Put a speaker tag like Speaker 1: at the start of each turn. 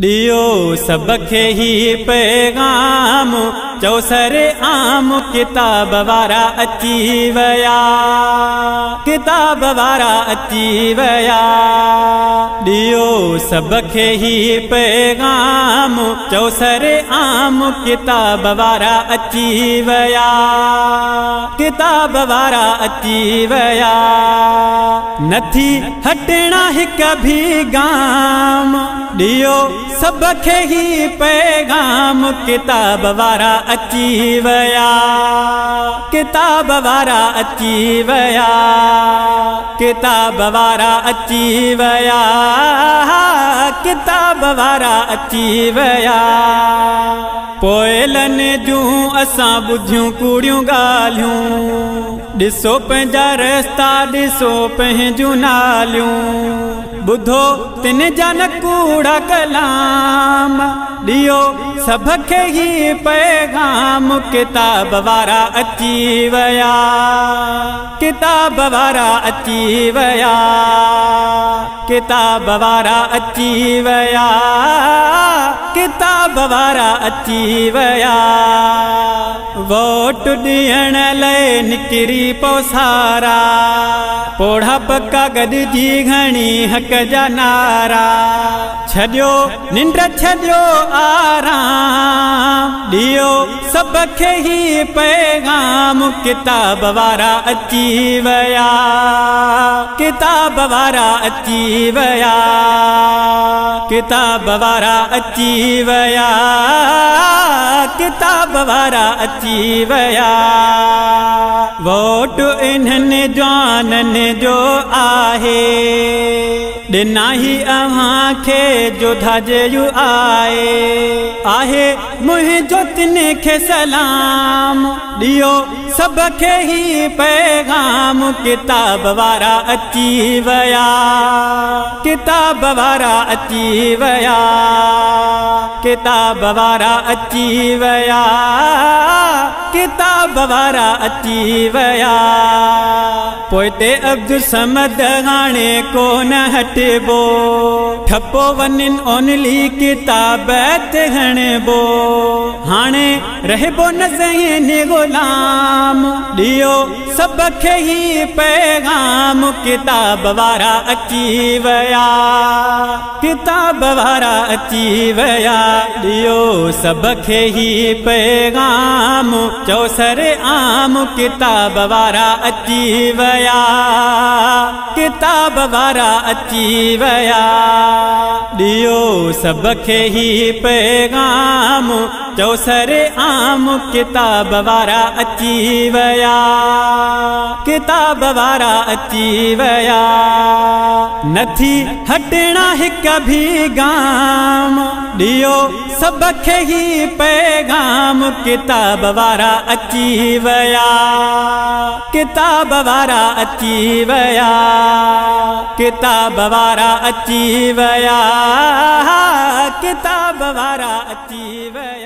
Speaker 1: दियो सबखे ही पैगाम चौसर आम किताब वारा अची वया, किताब वारा अची वया। दियो सबखे ही पैगाम चौसर आम किताब वारा अची वया, किताब वारा अची वया। नथी हटना हिक भी गाम दियो सबखे ही पैगाम किताब वारा अची वया, किताब वारा अची वया, किताब वारा अची वया, किताब वारा अची वया। पोयलन जूं असां बुधियूं कूड़ियूं ॻाल्हियूं, ॾिसो पंहिंजा रस्ता ॾिसो पंहिंजूं नालियूं, ॿुधो तिन जा न कूड़ा कलाम दियो सबखे ही पैगाम किताब वारा अची वया, किताब वारा अची वया, किताब वारा अची वया, किताब वारा अची वया। वोट ॾियण लाइ निकिरी पोसारा, पोढ़ा पक्का गद जी घणी हक जा नारा। छॾियो निंड छॾियो आराम दियो सबखे ही पैगाम किताब वारा अची वया, किताब वारा अची वया, किताब वारा अची वया, किताब वारा अची वया। वोट इन्हनि जवाननि जो आहे, ॾिना ही अव्हां खे जो धाजयू आहे मुंहिंजो तिन खे सलाम दियो सबखे ही पैगाम किताब वारा अची वया, किताब वारा अची वया, किताब वारा अची वया, किताब वारा अची वया। पोइते अब्दुल समद हाणे कोन हटबो, ठपो वञनि ओनली किताब ते हणबो। हाणे रहबो न ज़हनी गुलाम दियो सबखे ही पैगाम किताब वारा अची वया, किताब वारा अची वया। दियो सबखे ही पैगाम चौसर आम किताब वारा अची वया, किताब वारा अची वया। दियो सबखे ही पैगाम चौसर आम किताब वारा अची वया, किताब वारा अची वया। नथी हटना हिक भी गाम दियो सबखे ही पैगाम किताब वारा अची वया, किताब वारा अची वया, किताब वारा अची वया, किताब वारा अची वया।